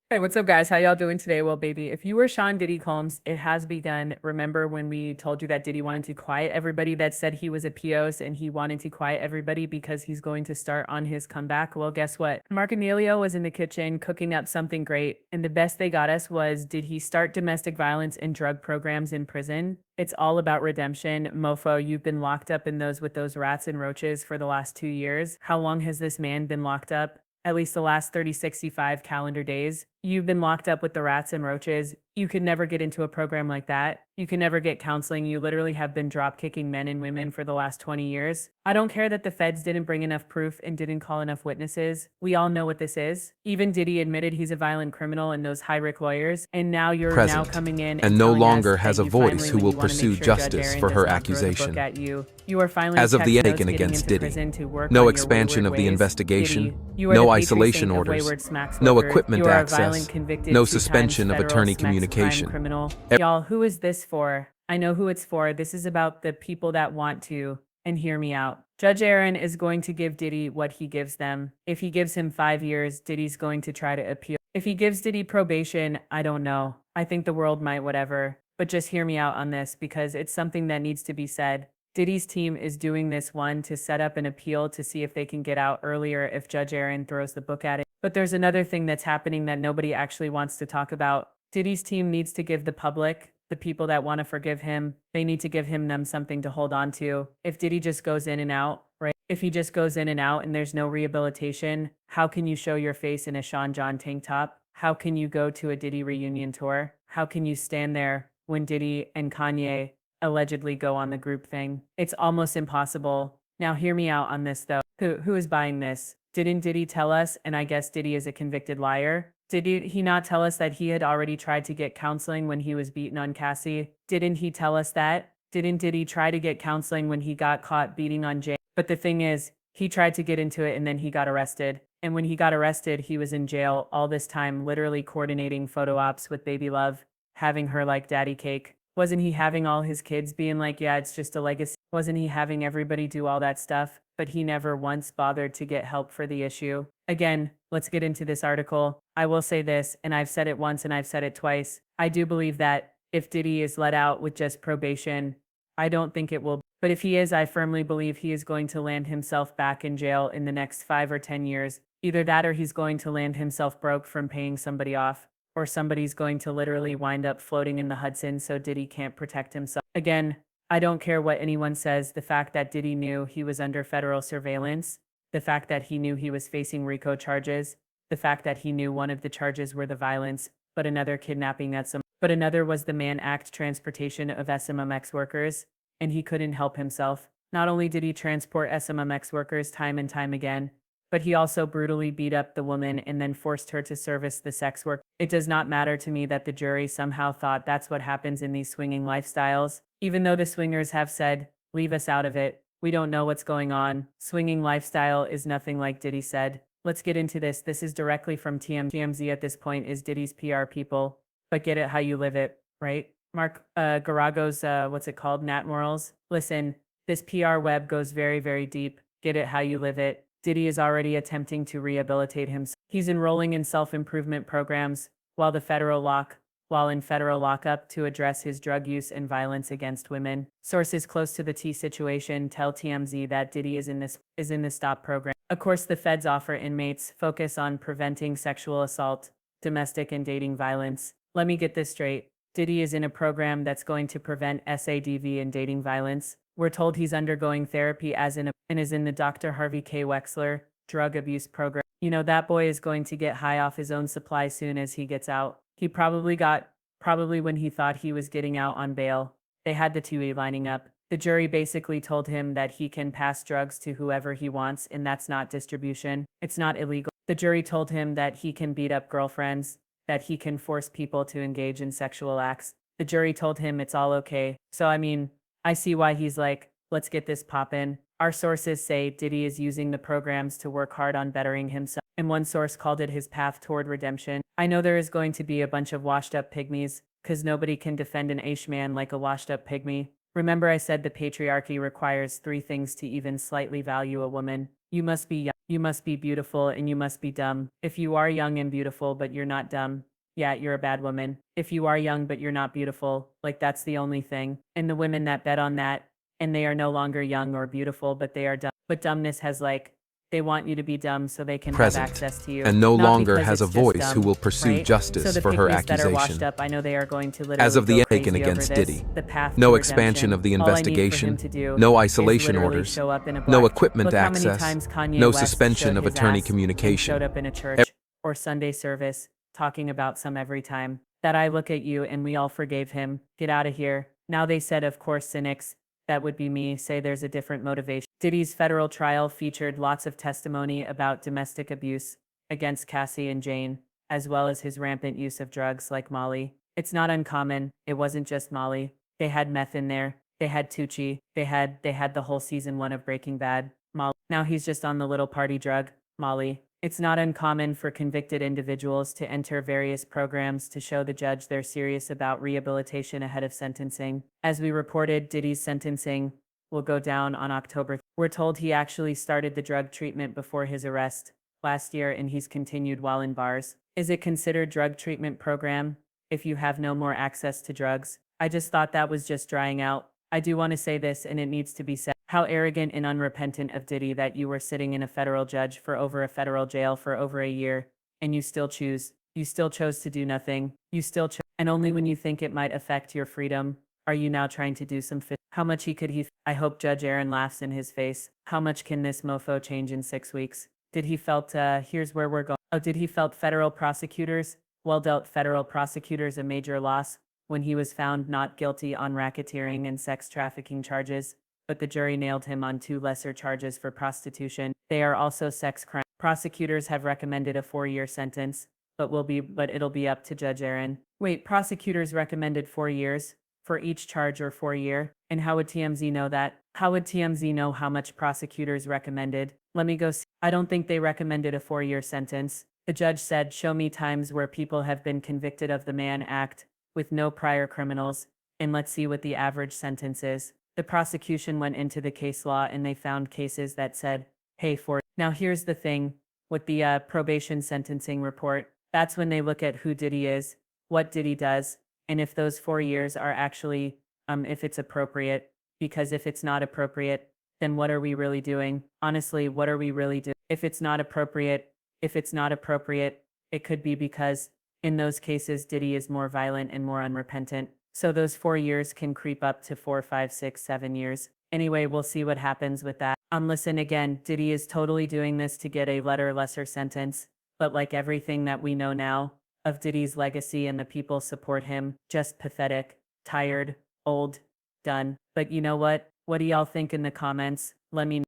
Hey, what's up, guys? How y'all doing today? Well, baby, if you were Sean Diddy Combs, it has begun. Remember when we told you that Diddy wanted to quiet everybody that said he was a POS and he wanted to quiet everybody because he's going to start on his comeback? Well, guess what? Mark Emilio was in the kitchen cooking up something great, and the best they got us was, did he start domestic violence and drug programs in prison? It's all about redemption. Mofo, you've been locked up in those with those rats and roaches for the last 2 years. How long has this man been locked up? At least the last 65 calendar days. You've been locked up with the rats and roaches. You could never get into a program like that. You can never get counseling. You literally have been drop kicking men and women for the last 20 years. I don't care that the feds didn't bring enough proof and didn't call enough witnesses. We all know what this is. Even Diddy admitted he's a violent criminal and those high-risk lawyers. And now you're now Present, coming in and and no telling us longer that has a you voice finally, who when will you want to make pursue sure Judge justice Aaron for does her not throw the book accusation. at you. You are finally As of the Texas taken getting against into Diddy, prison to work no on your expansion wayward of the ways. investigation, Diddy, you are no the isolation patron saint of orders, wayward smack no smokers. equipment You are a access, violent convicted no 2 times suspension of federal attorney smack crime communication. criminal. Y'all, who is this for? I know who it's for. This is about the people that want to. And hear me out. Judge Aaron is going to give Diddy what he gives them. If he gives him 5 years, Diddy's going to try to appeal. If he gives Diddy probation, I don't know. I think the world might, whatever. But just hear me out on this because it's something that needs to be said. Diddy's team is doing this one to set up an appeal to see if they can get out earlier if Judge Aaron throws the book at it. But there's another thing that's happening that nobody actually wants to talk about. Diddy's team needs to give the public, the people that want to forgive him, they need to give him them something to hold on to. If Diddy just goes in and out, right? If he just goes in and out and there's no rehabilitation, how can you show your face in a Sean John tank top? How can you go to a Diddy reunion tour? How can you stand there when Diddy and Kanye allegedly go on the group thing? It's almost impossible. Now hear me out on this though. Who is buying this? Didn't Diddy tell us, and I guess Diddy is a convicted liar? Did he not tell us that he had already tried to get counseling when he was beaten on Cassie? Didn't he tell us that? Didn't Diddy try to get counseling when he got caught beating on Jay? But the thing is, he tried to get into it and then he got arrested. And when he got arrested, he was in jail all this time, literally coordinating photo ops with Baby Love, having her like daddy cake. Wasn't he having all his kids being like, yeah, it's just a legacy? Wasn't he having everybody do all that stuff? But he never once bothered to get help for the issue. Again, let's get into this article. I will say this, and I've said it once and I've said it twice. I do believe that if Diddy is let out with just probation, I don't think it will. But if he is, I firmly believe he is going to land himself back in jail in the next 5 or 10 years. Either that or he's going to land himself broke from paying somebody off, or somebody's going to literally wind up floating in the Hudson so Diddy can't protect himself. Again, I don't care what anyone says. The fact that Diddy knew he was under federal surveillance, the fact that he knew he was facing RICO charges, the fact that he knew one of the charges were the violence, but another kidnapping but another was the Mann Act transportation of SMMX workers, and he couldn't help himself. Not only did he transport SMMX workers time and time again, but he also brutally beat up the woman and then forced her to service the sex work. It does not matter to me that the jury somehow thought that's what happens in these swinging lifestyles. Even though the swingers have said, leave us out of it, we don't know what's going on. Swinging lifestyle is nothing like Diddy said. Let's get into this. This is directly from TMZ at this point is Diddy's PR people, but get it how you live it, right? Mark Garago's, what's it called? Nat Morals. Listen, this PR web goes very, very deep. Get it how you live it. Diddy is already attempting to rehabilitate himself. He's enrolling in self-improvement programs while in federal lockup to address his drug use and violence against women. Sources close to the T situation tell TMZ that Diddy is in the STOP program. Of course, the feds offer inmates focus on preventing sexual assault, domestic and dating violence. Let me get this straight. Diddy is in a program that's going to prevent SADV and dating violence. We're told he's undergoing therapy and is in the Dr. Harvey K. Wexler drug abuse program. You know, that boy is going to get high off his own supply soon as he gets out. He probably when he thought he was getting out on bail. They had the two lining up. The jury basically told him that he can pass drugs to whoever he wants, and that's not distribution. It's not illegal. The jury told him that he can beat up girlfriends, that he can force people to engage in sexual acts. The jury told him it's all okay. So, I mean, I see why he's like, let's get this poppin'. Our sources say Diddy is using the programs to work hard on bettering himself, and one source called it his path toward redemption. I know there is going to be a bunch of washed-up pygmies, because nobody can defend an Aish-man like a washed-up pygmy. Remember I said the patriarchy requires 3 things to even slightly value a woman. You must be young, You must be beautiful and you must be dumb. If you are young and beautiful, but you're not dumb, yeah, you're a bad woman. If you are young, but you're not beautiful, like that's the only thing. And the women that bet on that, and they are no longer young or beautiful, but they are dumb. But dumbness has like, they want you to be dumb so they can have present, access to you. and no Not longer because has a it's just voice who dumb, will pursue right? So justice the for her pygmies that are washed accusation. up, I know they are going to literally As of go the crazy taken over against this. Diddy, The path no to expansion of the redemption. All I need for him investigation, to do no is isolation literally orders, show up in a no black. equipment Look how many access, times Kanye no West suspension showed of his attorney ass and communication. showed up in a church or Sunday service talking about some every time that I look at you and we all forgave him. Get out of here. Now they said, of course, cynics, that would be me, say there's a different motivation. Diddy's federal trial featured lots of testimony about domestic abuse against Cassie and Jane, as well as his rampant use of drugs like Molly. It's not uncommon. It wasn't just Molly. They had meth in there. They had Tucci. They had the whole season 1 of Breaking Bad. Molly. Now he's just on the little party drug, Molly. It's not uncommon for convicted individuals to enter various programs to show the judge they're serious about rehabilitation ahead of sentencing. As we reported, Diddy's sentencing will go down on October. We're told he actually started the drug treatment before his arrest last year and he's continued while in bars. Is it considered drug treatment program if you have no more access to drugs? I just thought that was just drying out. I do want to say this and it needs to be said. How arrogant and unrepentant of Diddy that you were sitting in a federal judge for over a federal jail for over a year and you still chose to do nothing. And only when you think it might affect your freedom are you now trying to do some how much could he I hope Judge Aaron laughs in his face. How much can this mofo change in 6 weeks? Did he felt here's where we're going. Oh, did he felt federal prosecutors? Well, dealt federal prosecutors a major loss when he was found not guilty on racketeering and sex trafficking charges, but the jury nailed him on 2 lesser charges for prostitution. They are also sex crimes. Prosecutors have recommended a 4-year sentence, but it'll be up to Judge Aaron. Wait, prosecutors recommended 4 years for each charge or 4-year? And how would TMZ know that? How would TMZ know how much prosecutors recommended? Let me go see. I don't think they recommended a 4-year sentence. The judge said, show me times where people have been convicted of the Mann Act with no prior criminals, and let's see what the average sentence is. The prosecution went into the case law and they found cases that said, hey, now here's the thing with the probation sentencing report. That's when they look at who Diddy is, what Diddy does, and if those 4 years are actually, if it's appropriate. Because if it's not appropriate, then what are we really doing? Honestly, what are we really doing? If it's not appropriate, it could be because in those cases, Diddy is more violent and more unrepentant. So those 4 years can creep up to 4, 5, 6, 7 years. Anyway, we'll see what happens with that. Listen again, Diddy is totally doing this to get a lesser sentence. But like everything that we know now of Diddy's legacy and the people support him, just pathetic, tired, old, done. But you know what? What do y'all think in the comments? Let me know.